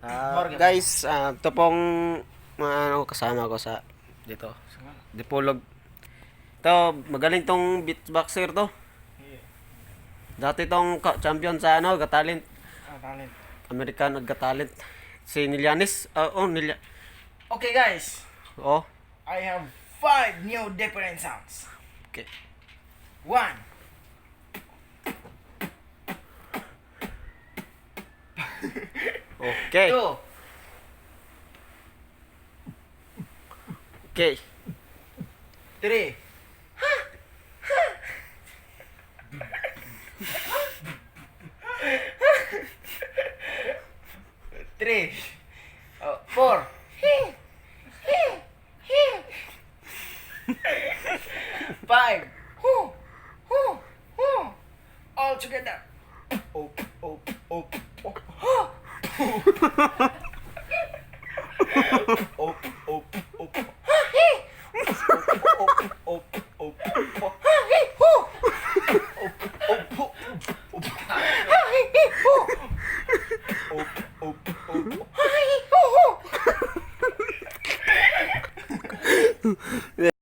Guys, ito pong mga kasama ko sa dito. Dipolog. Ito, magaling tong beatboxer to. Dati tong champion sa Got Talent. Talent. American Got Talent. Si Nilianis. Okay guys, Oh. I have 5 new different sounds. Okay. 1. Okay. 2. Okay. 3. 3. 4. 5. All together. Op, op, op, op. Op, op,